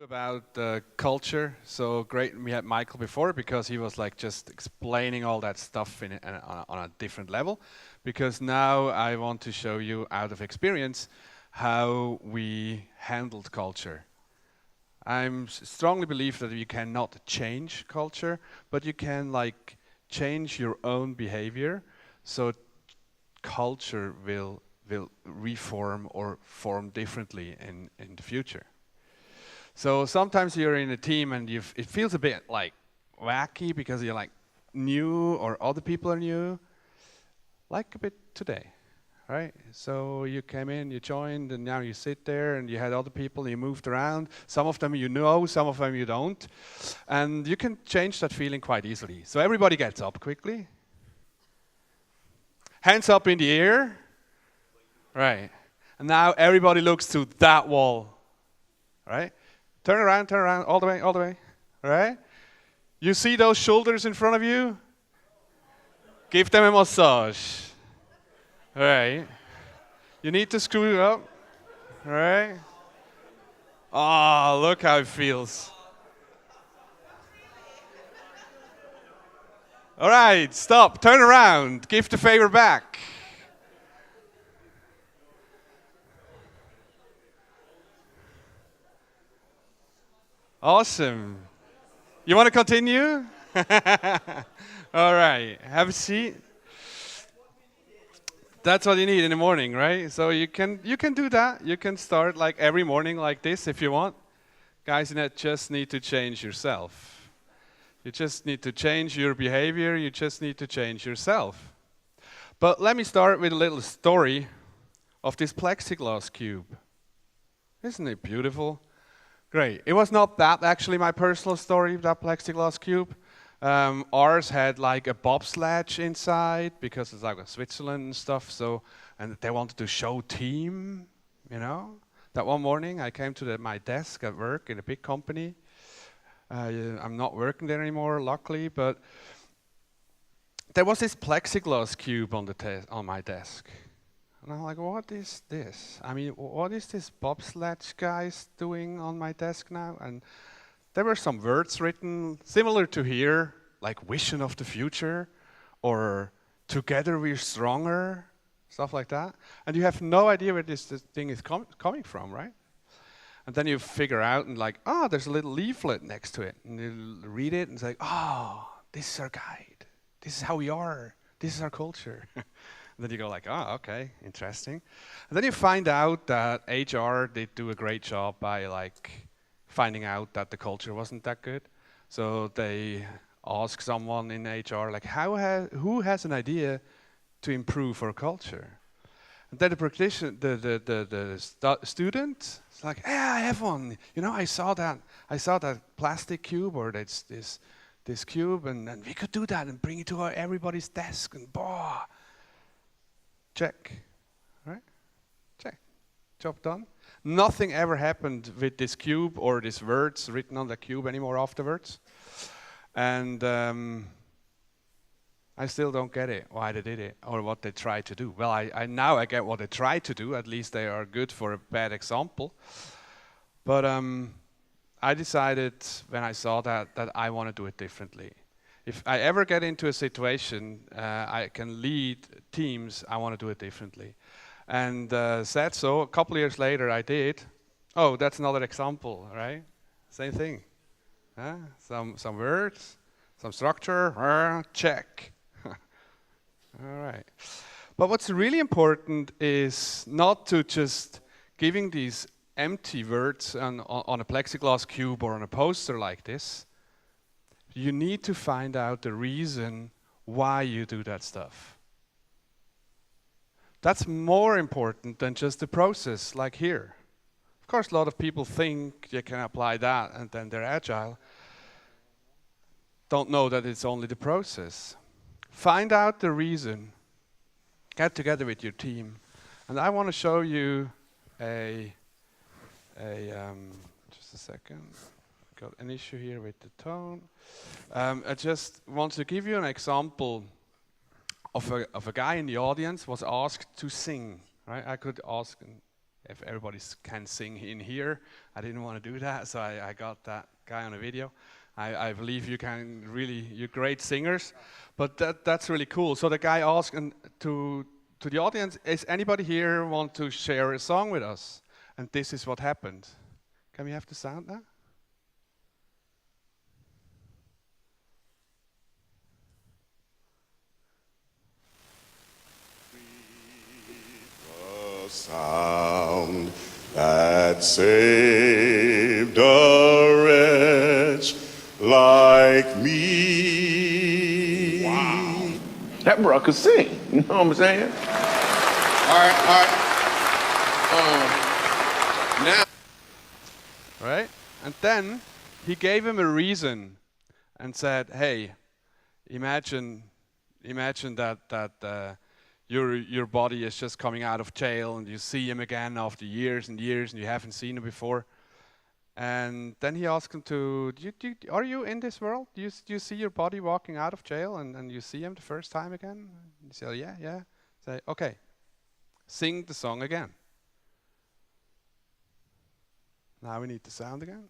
About culture. So great, we had Michael before because he was like just explaining all that stuff on a different level. Because now I want to show you out of experience how we handled culture. Strongly believe that you cannot change culture, but you can like change your own behavior, so culture will reform or form differently in the future. So sometimes you're in a team and it feels a bit like wacky because you're like new or other people are new, like a bit today, right? So you came in, you joined, and now you sit there and you had other people, you moved around. Some of them you know, some of them you don't. And you can change that feeling quite easily. So everybody gets up quickly. Hands up in the air. Right. And now everybody looks to that wall, right? Turn around, all the way, right? You see those shoulders in front of you? Give them a massage, right? You need to screw it up, right? Oh, look how it feels. All right, stop, turn around, give the favor back. Awesome. You want to continue? All right, have a seat. That's what you need in the morning, right? So you can do that. You can start like every morning like this if you want. Guys, you just need to change yourself. You just need to change your behavior. You just need to change yourself. But let me start with a little story of this plexiglass cube. Isn't it beautiful? Great. It was not that actually my personal story, that plexiglass cube. Ours had like a bobsledge inside because it's like Switzerland and stuff. So, and they wanted to show team, you know. That one morning I came to my desk at work in a big company. I'm not working there anymore, luckily, but there was this plexiglass cube on my desk. And I'm like, what is this? I mean, what is this bobsledge guys doing on my desk now? And there were some words written similar to here, like vision of the future, or together we're stronger, stuff like that. And you have no idea where this thing is coming from, right? And then you figure out and like, oh, there's a little leaflet next to it. And you read it and it's like, oh, this is our guide. This is how we are. This is our culture. And then you go like, oh, okay, interesting. And then you find out that HR did do a great job by like finding out that the culture wasn't that good. So they ask someone in HR like, who has an idea to improve our culture? And then the practitioner, the student, is like, yeah, I have one. You know, I saw that plastic cube or this cube, and we could do that and bring it to everybody's desk, and bah, check, right? Check, job done. Nothing ever happened with this cube or these words written on the cube anymore afterwards, and I still don't get it, why they did it, or what they tried to do. Well, I now I get what they tried to do, at least they are good for a bad example. But I decided when I saw that I want to do it differently. If I ever get into a situation, I can lead teams, I want to do it differently. And said so, a couple of years later I did. Oh, that's another example, right? Same thing. Some words, some structure, check. All right. But what's really important is not to just giving these empty words on a plexiglass cube or on a poster like this. You need to find out the reason why you do that stuff. That's more important than just the process, like here. Of course, a lot of people think they can apply that and then they're agile. Don't know that it's only the process. Find out the reason. Get together with your team. And I want to show you just a second. Got an issue here with the tone. I just want to give you an example of a guy in the audience was asked to sing. Right? I could ask him, if everybody can sing in here. I didn't want to do that, so I got that guy on a video. I believe you can really, you're great singers, but that's really cool. So the guy asked to the audience, is anybody here want to share a song with us? And this is what happened. Can we have the sound now? The sound that saved a wretch like me. Wow. That bro could sing, you know what I'm saying? All right. Now. Right? And then he gave him a reason and said, hey, imagine that your body is just coming out of jail and you see him again after years and years and you haven't seen him before. And then he asked him are you in this world? Do you see your body walking out of jail and you see him the first time again? He said, yeah. Say, okay, sing the song again. Now we need the sound again.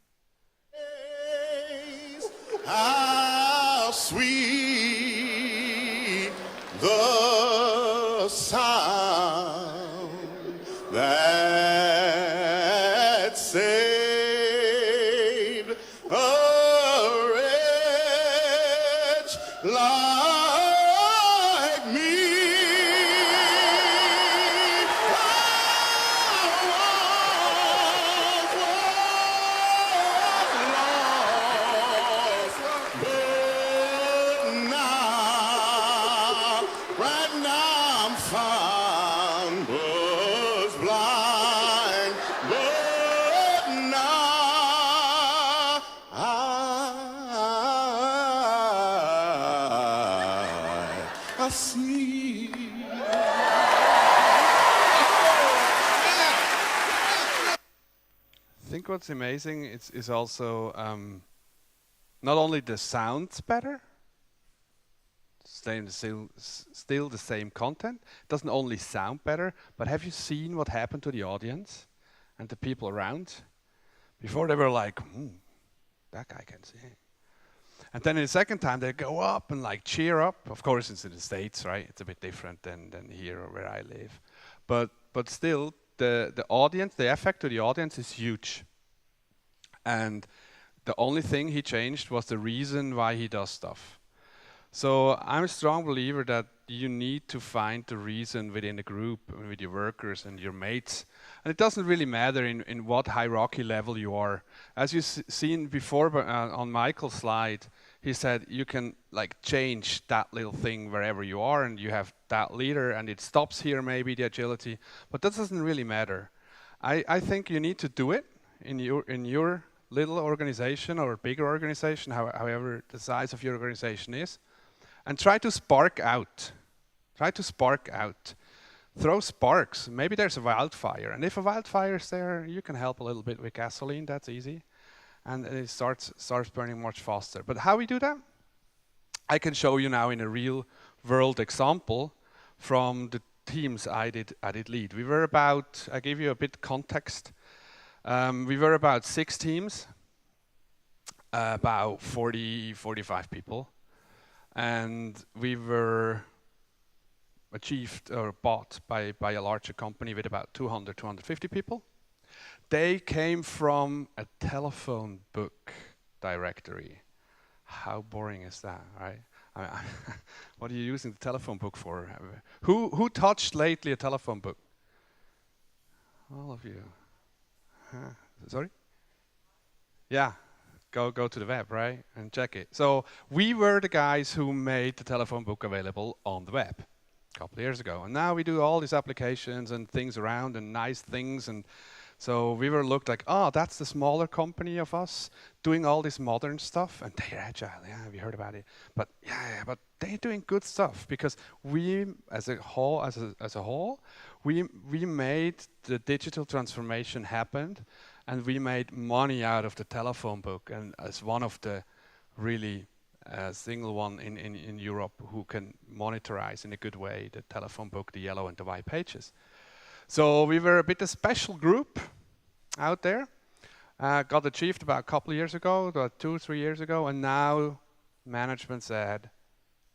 How sweet the sound that saved a wretch like me. I see. I think what's amazing is also not only the sounds better, still the same content, doesn't only sound better, but have you seen what happened to the audience and the people around? Before they were like, that guy can sing. And then in the second time, they go up and like cheer up. Of course, it's in the States, right? It's a bit different than here or where I live. But still, the audience, the effect to the audience is huge. And the only thing he changed was the reason why he does stuff. So I'm a strong believer that you need to find the reason within the group, with your workers and your mates. And it doesn't really matter in what hierarchy level you are. As you've seen before on Michael's slide, he said you can like change that little thing wherever you are and you have that leader and it stops here maybe the agility, but that doesn't really matter. I think you need to do it in your little organization or bigger organization, however the size of your organization is, and try to spark out. Throw sparks. Maybe there's a wildfire, and if a wildfire is there, you can help a little bit with gasoline. That's easy, and it starts burning much faster. But how we do that? I can show you now in a real world example from the teams I did lead. We were about, I give you a bit context. We were about 6 teams, about 45 people, and we were achieved or bought by a larger company with about 250 people. They came from a telephone book directory. How boring is that, right? What are you using the telephone book for? Who touched lately a telephone book? All of you. Sorry? Yeah, go to the web, right, and check it. So we were the guys who made the telephone book available on the web a couple of years ago. And now we do all these applications and things around and nice things. And so we were looked like, oh, that's the smaller company of us doing all this modern stuff. And they're agile. Yeah, we heard about it. But yeah, but they're doing good stuff because we, as a whole, we made the digital transformation happen, and we made money out of the telephone book. And as one of the really single one in Europe who can monitorize in a good way the telephone book, the yellow and the white pages. So we were a bit a special group out there. Got achieved about a couple of years ago, about 2 or 3 years ago, and now management said,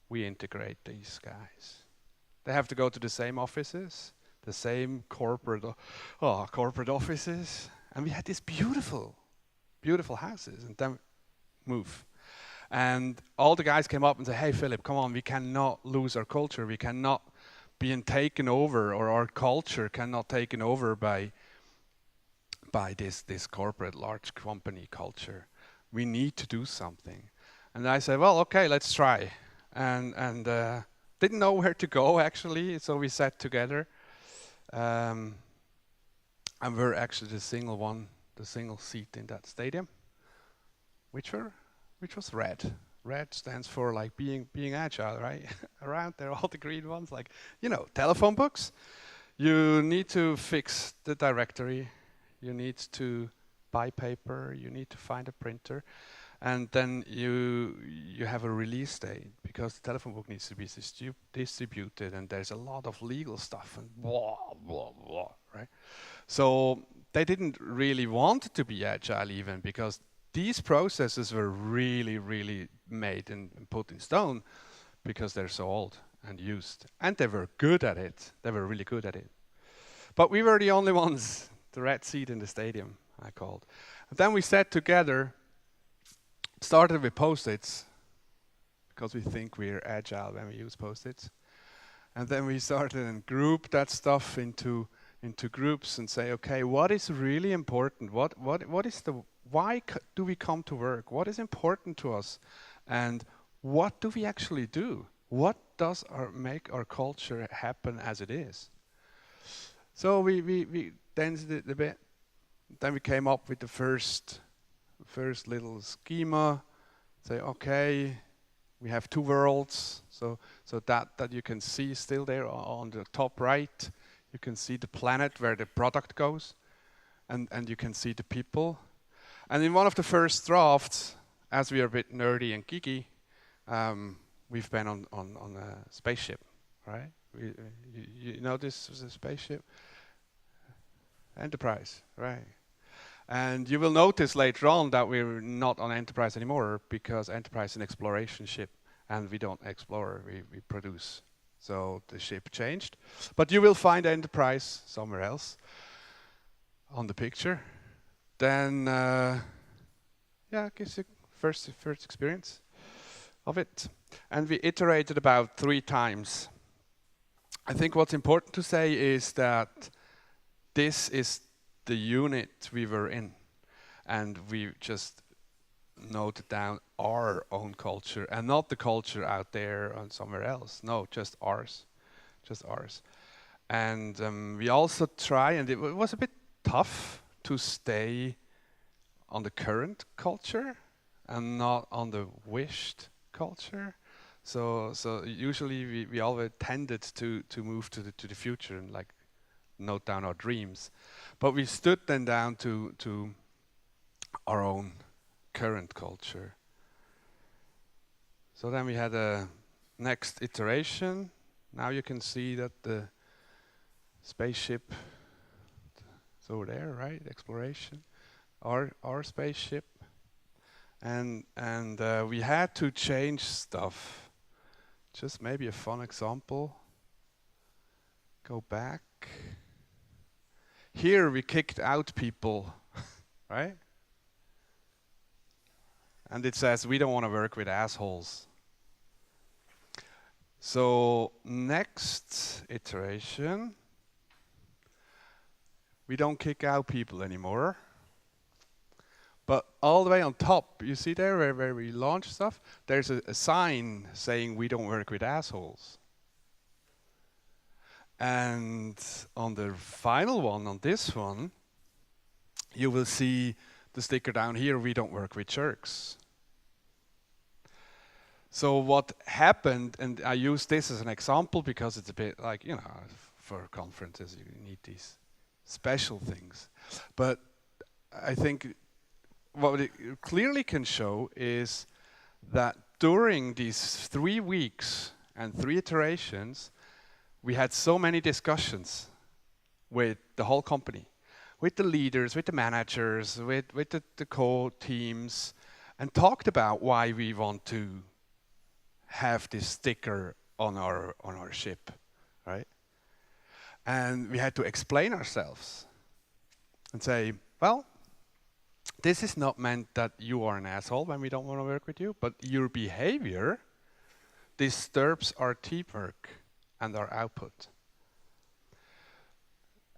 we integrate these guys. They have to go to the same offices, the same corporate offices, and we had these beautiful, beautiful houses, and then move. And all the guys came up and said, hey, Philip, come on, we cannot lose our culture. We cannot be taken over, or our culture cannot taken over by this corporate large company culture. We need to do something. And I said, well, okay, let's try. And didn't know where to go actually, so we sat together. And we're actually the single seat in that stadium, which was red. Red stands for like being agile, right? Around there, all the green ones, like, telephone books. You need to fix the directory. You need to buy paper. You need to find a printer. And then you have a release date, because the telephone book needs to be distributed, and there's a lot of legal stuff and blah, blah, blah, right? So they didn't really want to be agile even, because these processes were really, really made and put in stone because they're so old and used. And they were good at it. They were really good at it. But we were the only ones, the red seat in the stadium, I called. And then we sat together, started with Post-its, because we think we're agile when we use Post-its. And then we started and grouped that stuff into groups and say, okay, what is really important? What is why do we come to work? What is important to us? And what do we actually do? What does make our culture happen as it is? So we danced it a bit. Then we came up with the first little schema. Say, okay, we have two worlds. So that you can see still there on the top right. You can see the planet where the product goes, and you can see the people. And in one of the first drafts, as we are a bit nerdy and geeky, we've been on a spaceship, right? You know this was a spaceship? Enterprise, right? And you will notice later on that we're not on Enterprise anymore, because Enterprise is an exploration ship, and we don't explore, we produce. So the ship changed. But you will find Enterprise somewhere else on the picture. Then, it gives you first experience of it. And we iterated about 3 times. I think what's important to say is that this is the unit we were in, and we just noted down our own culture and not the culture out there and somewhere else. No, just ours. And we also try, and it was a bit tough to stay on the current culture and not on the wished culture. So usually we always tended to move to the future and like note down our dreams. But we stood then down to our own current culture. So then we had a next iteration. Now you can see that the spaceship is over there, right? Exploration, our spaceship, and we had to change stuff. Just maybe a fun example. Go back. Here we kicked out people, right? And it says we don't want to work with assholes. So next iteration, we don't kick out people anymore. But all the way on top, you see there where we launch stuff, there's a sign saying we don't work with assholes. And on the final one, on this one, you will see the sticker down here, we don't work with jerks. So what happened, and I use this as an example because it's a bit like, for conferences you need these special things. But I think what it clearly can show is that during these 3 weeks and 3 iterations, we had so many discussions with the whole company, with the leaders, with the managers, with the co-teams, and talked about why we want to have this sticker on our ship, right? And we had to explain ourselves and say, well, this is not meant that you are an asshole when we don't want to work with you, but your behavior disturbs our teamwork and our output.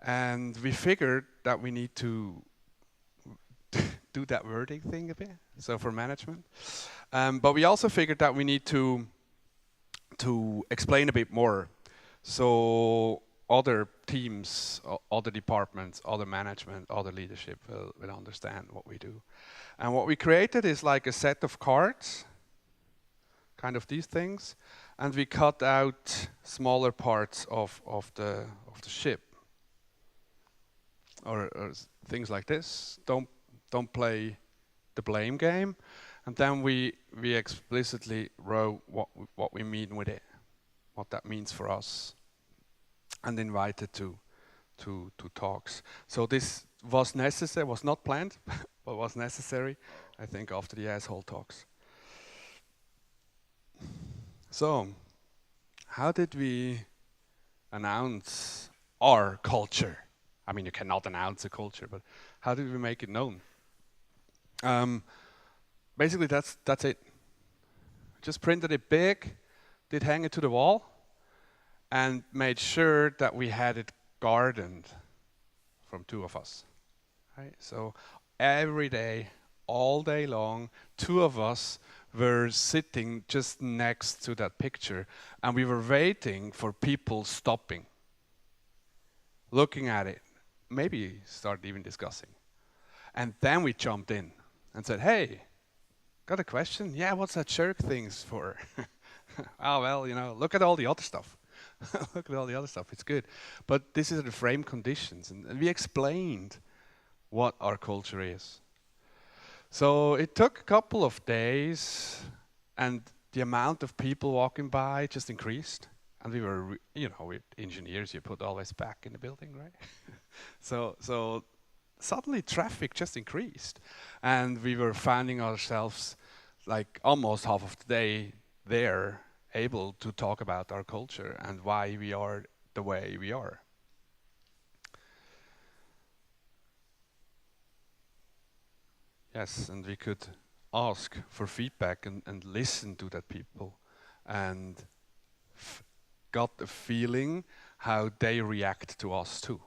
And we figured that we need to do that wording thing a bit, so for management. But we also figured that we need to explain a bit more, so other teams, other departments, other management, other leadership will understand what we do. And what we created is like a set of cards, kind of these things, and we cut out smaller parts of the ship, or things like this. Don't play the blame game, and then we explicitly wrote what we mean with it, what that means for us, and invited to talks. So this was necessary, was not planned, but was necessary, I think, after the asshole talks. So, how did we announce our culture? I mean, you cannot announce a culture, but how did we make it known? Basically, that's it. Just printed it big, did hang it to the wall, and made sure that we had it gardened from two of us. Right? So every day, all day long, two of us were sitting just next to that picture, and we were waiting for people stopping, looking at it, maybe start even discussing. And then we jumped in and said, hey, got a question? Yeah, what's that jerk things for? Oh, well, look at all the other stuff. Look at all the other stuff, it's good. But this is the frame conditions, and we explained what our culture is. So it took a couple of days, and the amount of people walking by just increased. And we were, with engineers, you put always back in the building, right? So suddenly traffic just increased, and we were finding ourselves like almost half of the day there, able to talk about our culture and why we are the way we are. Yes, and we could ask for feedback and listen to that people, and got the feeling how they react to us too.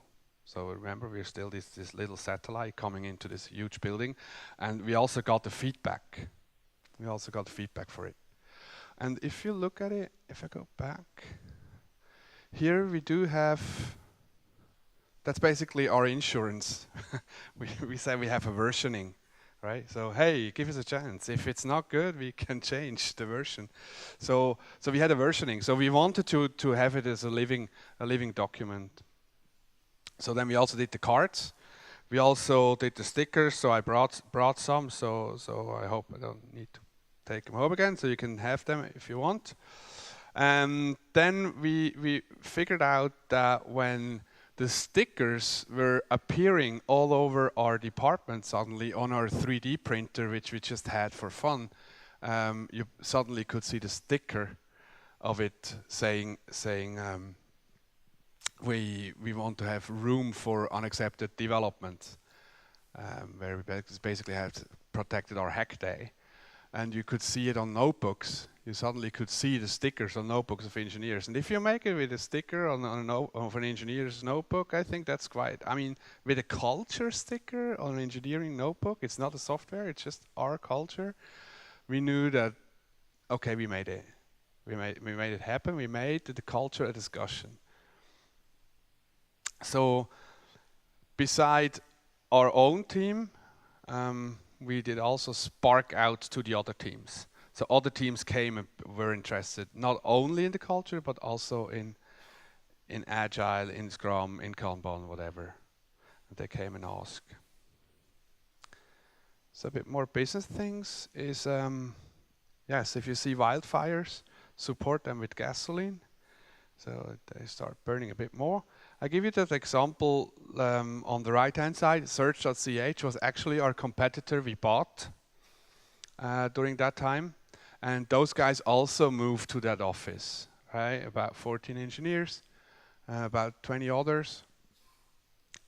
So remember, we're still this little satellite coming into this huge building, and we also got the feedback. We also got feedback for it. And if you look at it, if I go back, here we do have, that's basically our insurance. we say we have a versioning, right? So hey, give us a chance. If it's not good, we can change the version. So we had a versioning. So we wanted to have it as a living document. So then we also did the cards. We also did the stickers. So I brought some. So I hope I don't need to take them home again. So you can have them if you want. And then we figured out that when the stickers were appearing all over our department suddenly on our 3D printer, which we just had for fun, you suddenly could see the sticker of it saying we want to have room for unaccepted development, where we basically have protected our hack day. And you could see it on notebooks. You suddenly could see the stickers on notebooks of engineers. And if you make it with a sticker of an engineer's notebook, I think that's quite, with a culture sticker on an engineering notebook, it's not a software, it's just our culture. We knew that, okay, we made it. We made it happen. We made the culture a discussion. So, beside our own team, we did also spark out to the other teams. So other teams came and were interested not only in the culture, but also in Agile, in Scrum, in Kanban, whatever. And they came and asked. So a bit more business things is, yes, if you see wildfires, support them with gasoline. So they start burning a bit more. I give you that example on the right-hand side. Search.ch was actually our competitor we bought during that time. And those guys also moved to that office, right? About 14 engineers, about 20 others.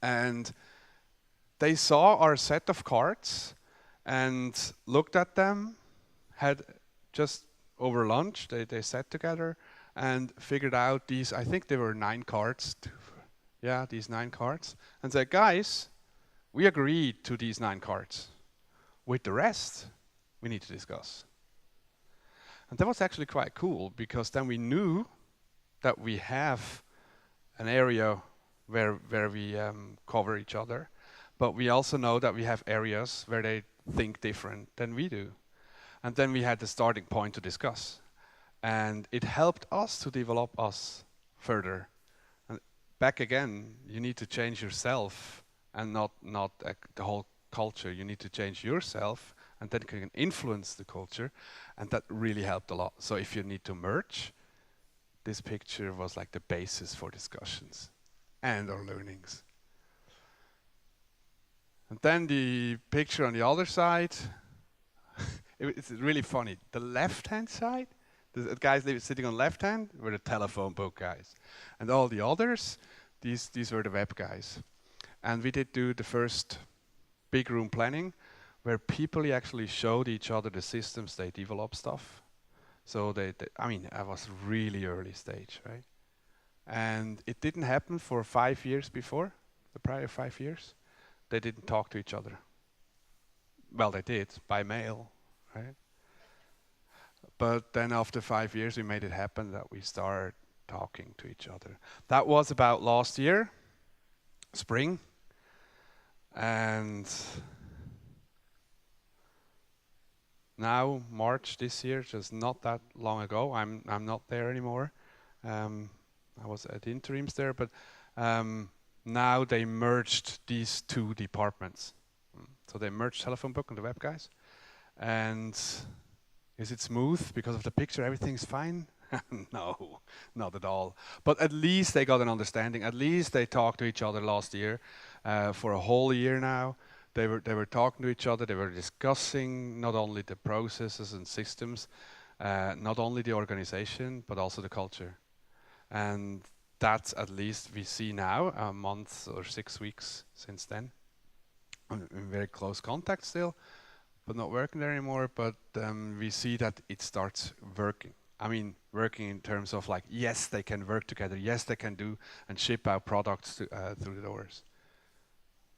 And they saw our set of cards and looked at them, had just over lunch, they sat together and figured out these, I think there were 9 cards. Yeah, these 9 cards. And said, guys, we agreed to these 9 cards. With the rest, we need to discuss. And that was actually quite cool because then we knew that we have an area where we cover each other, but we also know that we have areas where they think different than we do. And then we had the starting point to discuss. And it helped us to develop us further. And back again, you need to change yourself and not the whole culture. You need to change yourself and then can influence the culture. And that really helped a lot. So if you need to merge, this picture was like the basis for discussions and our learnings. And then the picture on the other side, it's really funny. The left-hand side, the guys sitting on the left hand were the telephone book guys. And all the others, these were the web guys. And we did do the first big room planning where people actually showed each other the systems they developed stuff. So I mean, I was really early stage, right? And it didn't happen for 5 years before, the prior 5 years. They didn't talk to each other. Well, they did, by mail, right? But then after 5 years, we made it happen that we started talking to each other. That was about last year, spring. And now, March this year, just not that long ago, I'm not there anymore. I was at interims there, but now they merged these 2 departments. So they merged telephone book and the web guys. And is it smooth because of the picture? Everything's fine? No, not at all. But at least they got an understanding. At least they talked to each other last year for a whole year now. They were talking to each other. They were discussing not only the processes and systems, not only the organization, but also the culture. And that's at least we see now, a month or 6 weeks since then. I'm in very close contact still, but not working there anymore. But we see that it starts working. I mean, working in terms of like, yes, they can work together. Yes, they can do and ship out products through the doors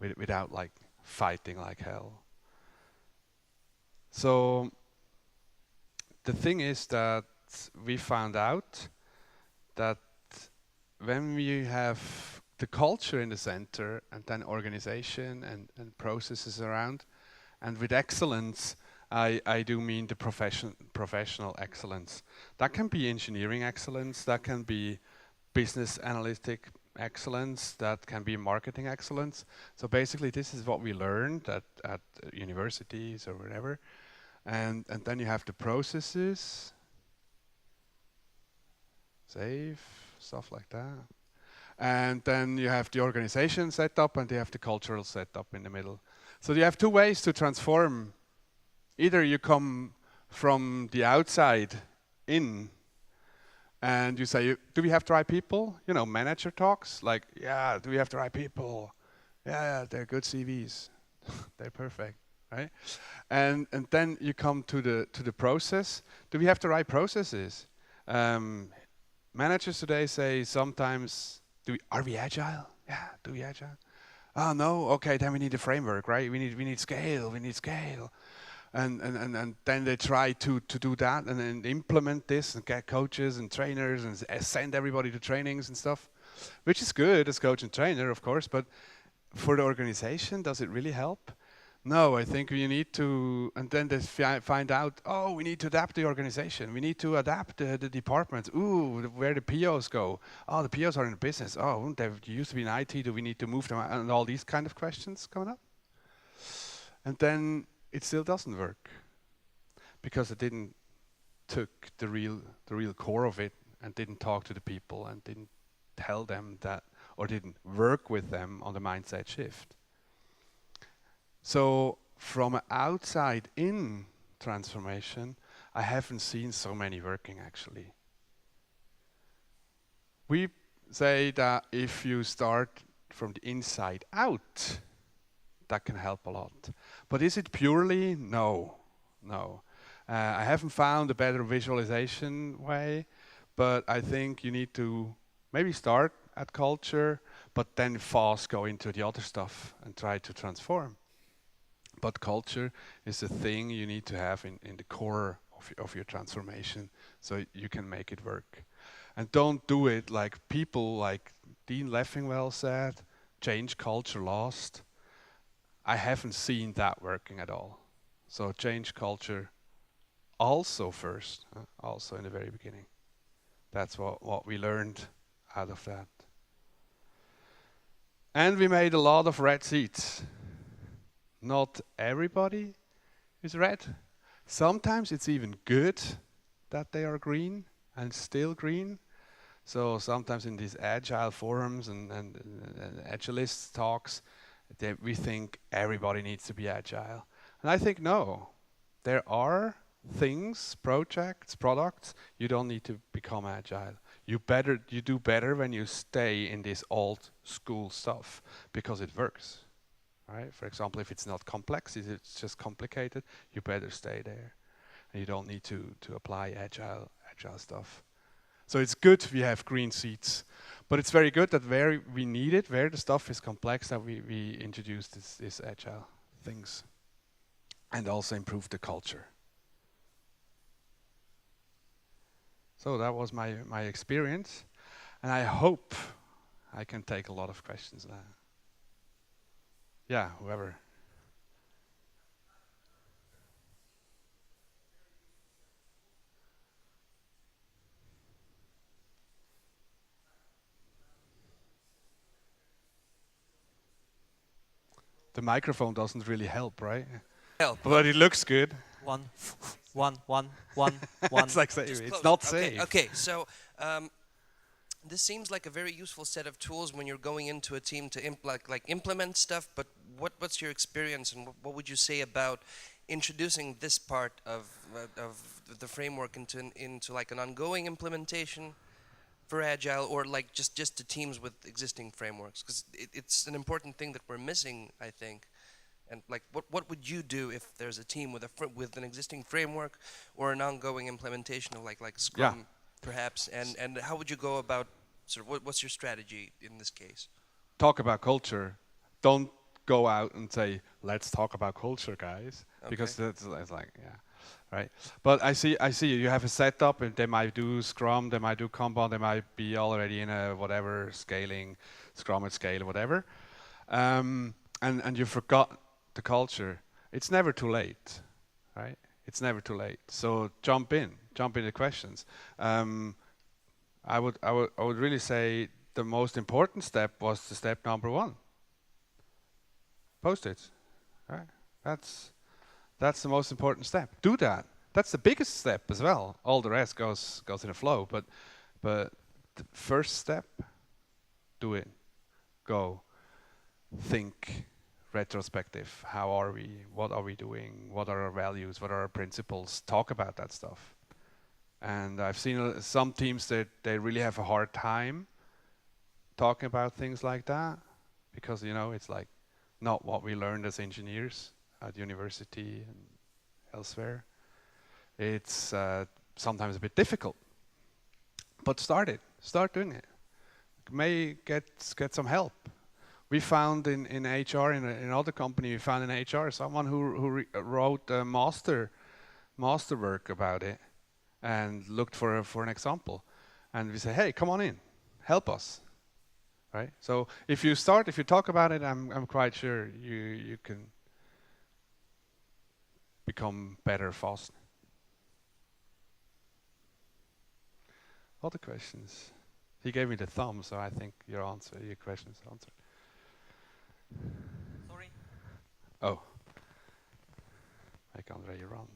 without like fighting like hell. So the thing is that we found out that when we have the culture in the center and then organization and processes around, and with excellence, I do mean the professional excellence. That can be engineering excellence, that can be business analytic excellence, that can be marketing excellence. So basically this is what we learned at universities or wherever. And then you have the processes, save, stuff like that. And then you have the organization set up and you have the cultural setup in the middle. So you have 2 ways to transform. Either you come from the outside in and you say, do we have the right people? You know, manager talks, like, yeah, do we have the right people? Yeah, they're good CVs. They're perfect, right? And then you come to the process. Do we have the right processes? Managers today say sometimes, are we agile? Yeah, do we agile? Oh no, okay, then we need a framework, right? We need scale, And then they try to do that and then implement this and get coaches and trainers and send everybody to trainings and stuff, which is good as coach and trainer, of course, but for the organization, does it really help? No, I think we need to, and then they find out, oh, we need to adapt the organization. We need to adapt the departments. Ooh, where the POs go. Oh, the POs are in the business. Oh, they used to be in IT. Do we need to move them? And all these kind of questions coming up. And then it still doesn't work because it didn't took the real core of it and didn't talk to the people and didn't tell them that, or didn't work with them on the mindset shift. So from an outside in transformation, I haven't seen so many working actually. We say that if you start from the inside out, that can help a lot. But is it purely? No, no. I haven't found a better visualization way, but I think you need to maybe start at culture, but then fast go into the other stuff and try to transform. But culture is a thing you need to have in the core of your transformation so you can make it work. And don't do it like people like Dean Leffingwell said, change culture lost. I haven't seen that working at all. So change culture also first, also in the very beginning. That's what we learned out of that. And we made a lot of red seats. Not everybody is red. Sometimes it's even good that they are green and still green. So sometimes in these agile forums and agilist talks, we think everybody needs to be agile. And I think no. There are things, projects, products, you don't need to become agile. You do better when you stay in this old school stuff because it works. Right? For example, if it's not complex, if it's just complicated, you better stay there. And you don't need to apply agile stuff. So it's good we have green seats, but it's very good that where we need it, where the stuff is complex, that we introduce this agile things and also improve the culture. So that was my experience, and I hope I can take a lot of questions now. Yeah, whoever. The microphone doesn't really help, right? Help. But it looks good. One, one. It's like Just it's close not it. Okay, safe. okay. So this seems like a very useful set of tools when you're going into a team to implement stuff. But what's your experience, and what would you say about introducing this part of the framework into like an ongoing implementation for agile, or like just to teams with existing frameworks? Because it's an important thing that we're missing, I think. And like, what would you do if there's a team with with an existing framework or an ongoing implementation of like Scrum, Yeah. perhaps? And how would you go about sort of what's your strategy in this case? Talk about culture. Don't go out and say, "Let's talk about culture, guys," because that's like, yeah, right. But I see you have a setup, and they might do Scrum, they might do Kanban, they might be already in a whatever scaling, Scrum at scale, whatever, and you forgot the culture. It's never too late, right? It's never too late. So jump in the questions. I would really say the most important step was the step number 1. Post-its, right? That's the most important step. Do that. That's the biggest step as well. All the rest goes in a flow. But the first step, do it. Go. Think. Retrospective. How are we? What are we doing? What are our values? What are our principles? Talk about that stuff. And I've seen some teams that they really have a hard time talking about things like that because it's like not what we learned as engineers at university and elsewhere. It's sometimes a bit difficult, but start doing it. May get some help. We found in HR in another company. We found in HR someone who wrote a master work about it and looked for an example. And we say, hey, come on in, help us. Right? So if you talk about it, I'm quite sure you can become better fast. Other questions? He gave me the thumb, so I think your question is answered. Sorry. Oh. Like Andre, you're on.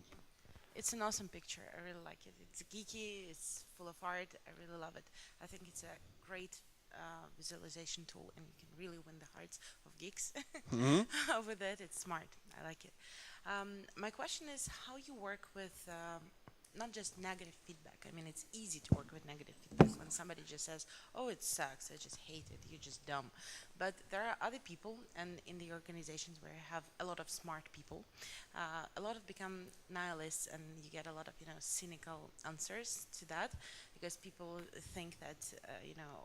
It's an awesome picture. I really like it. It's geeky. It's full of art. I really love it. I think it's a great visualization tool, and you can really win the hearts of geeks Mhm. with it. It's smart. I like it. My question is how you work with not just negative feedback. I mean, it's easy to work with negative feedback when somebody just says, "Oh, it sucks. I just hate it. You're just dumb." But there are other people, and in the organizations where I have a lot of smart people, a lot of become nihilists, and you get a lot of cynical answers to that because people think that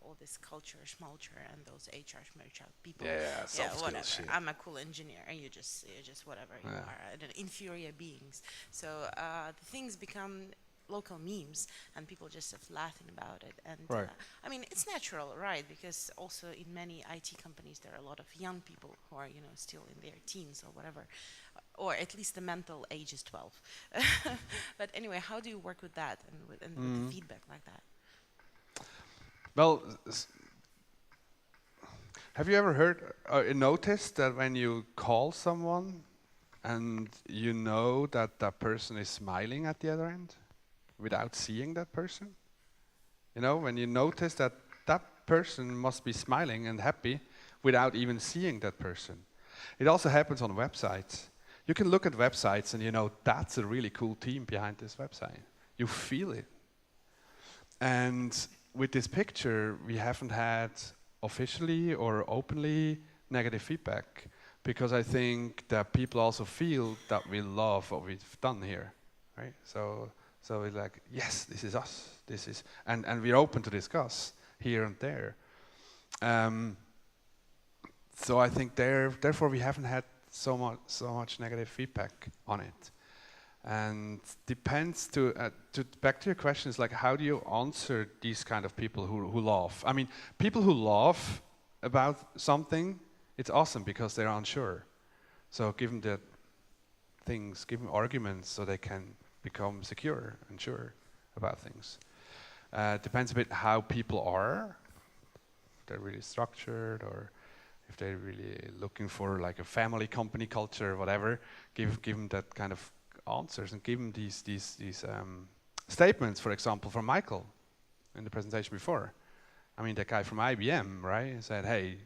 all this culture schmalcher and those HR schmalcher people, Yeah, soft skills whatever. shit. I'm a cool engineer, and you're just whatever you Yeah. are, and inferior beings. So the things become local memes, and people just have laughing about it. And Right. I mean, it's natural, right? Because also in many IT companies, there are a lot of young people who are, still in their teens or whatever, or at least the mental age is 12. But anyway, how do you work with that and with the feedback like that? Well, have you ever heard, noticed that when you call someone and you know that that person is smiling at the other end without seeing that person? You know, when you notice that that person must be smiling and happy without even seeing that person. It also happens on websites. You can look at websites and you know that's a really cool team behind this website. You feel it. And with this picture, we haven't had officially or openly negative feedback because I think that people also feel that we love what we've done here, right? So it's like, yes, this is us. This is, and we're open to discuss here and there. So I think therefore we haven't had so much negative feedback on it. And depends to back to your question is like how do you answer these kind of people who laugh? I mean, people who laugh about something, it's awesome because they're unsure. So give them the things, give them arguments so they can become secure and sure about things. Depends a bit how people are. If they're really structured or if they're really looking for like a family company culture or whatever, give them that kind of answers and give them these statements, for example, from Michael in the presentation before. I mean, that guy from IBM, right, said, hey,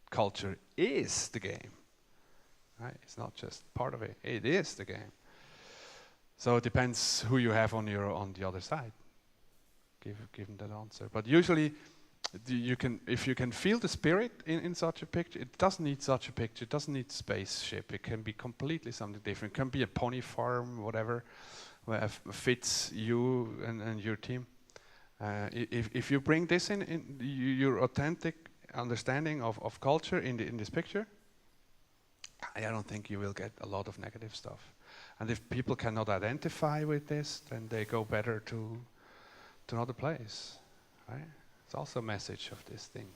culture is the game, right? It's not just part of it, it is the game. So it depends who you have on the other side. Give them that answer. But usually, if you can feel the spirit in such a picture, it doesn't need such a picture, it doesn't need spaceship, it can be completely something different. It can be a pony farm, whatever, where fits you and your team. If you bring this in your authentic understanding of culture in this picture, I don't think you will get a lot of negative stuff. And if people cannot identify with this, then they go better to another place, right? It's also a message of this thing.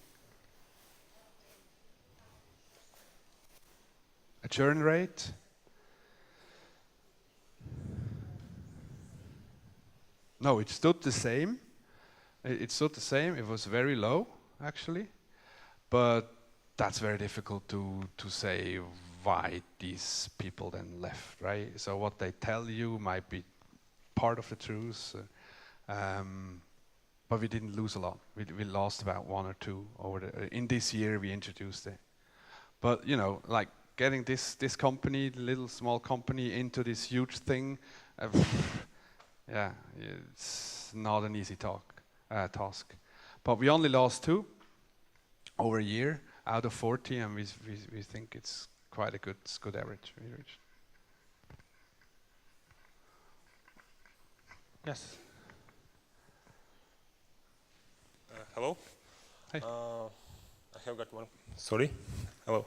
A churn rate. No, it stood the same. It stood the same. It was very low, actually. But that's very difficult to say why these people then left, right? So what they tell you might be part of the truth. But we didn't lose a lot. We lost about 1 or 2 in this year we introduced it. But like getting this company, the little small company, into this huge thing, yeah, it's not an easy task. But we only lost 2 over a year out of 40, and we think it's quite a good average. Yes. Hello. Hey. I have got one. Sorry. Hello.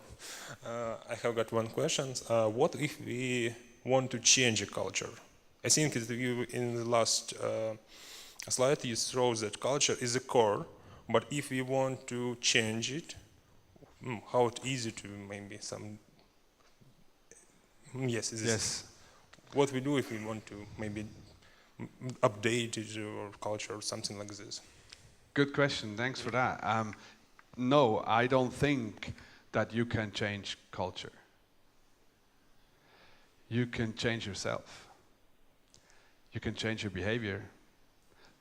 I have got one question. What if we want to change a culture? I think that you in the last slide you show that culture is a core, but if we want to change it, how it easy to maybe some. Yes. Yes. What we do if we want to maybe update it or culture or something like this. Good question. Thanks for that. No, I don't think that you can change culture. You can change yourself. You can change your behavior.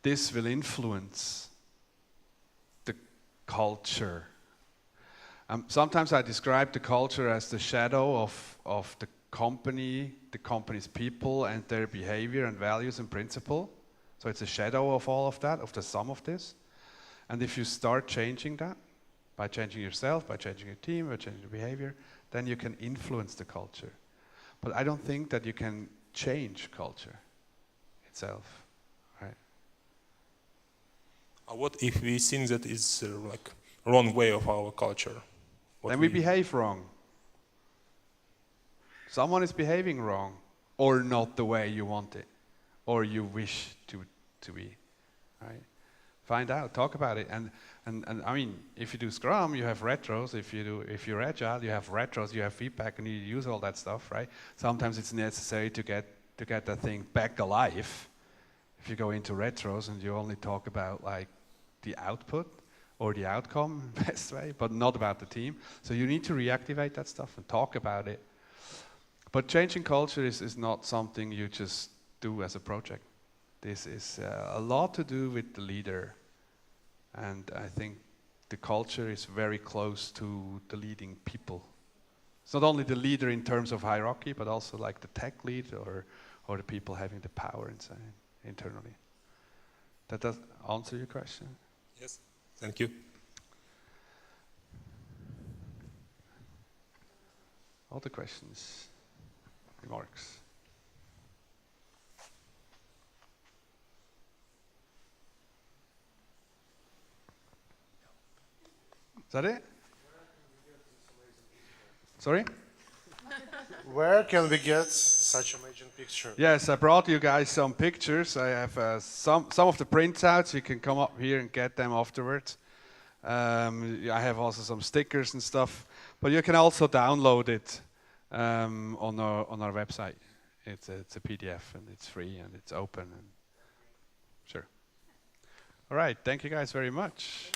This will influence culture. Sometimes I describe the culture as the shadow of the company's people and their behavior and values and principle. So it's a shadow of all of that, of the sum of this. And if you start changing that, by changing yourself, by changing your team, by changing your behavior, then you can influence the culture. But I don't think that you can change culture itself, right? What if we think that is like wrong way of our culture? Then we behave wrong. Someone is behaving wrong, or not the way you want it, or you wish to be, right? Find out, talk about it, and I mean, if you do Scrum, you have retros. If you're Agile, you have retros, you have feedback, and you use all that stuff, right? Sometimes it's necessary to get that thing back alive. If you go into retros and you only talk about like the output or the outcome, best way, but not about the team. So you need to reactivate that stuff and talk about it. But changing culture is not something you just do as a project. This is a lot to do with the leader. And I think the culture is very close to the leading people. It's not only the leader in terms of hierarchy, but also like the tech lead or the people having the power inside, internally. That does answer your question? Yes, thank you. Other questions, remarks? Is that it? Sorry? Where can we get such amazing picture? Yes, I brought you guys some pictures. I have some of the printouts. You can come up here and get them afterwards. I have also some stickers and stuff, but you can also download it on our website. It's a PDF and it's free and it's open. And sure. All right. Thank you guys very much.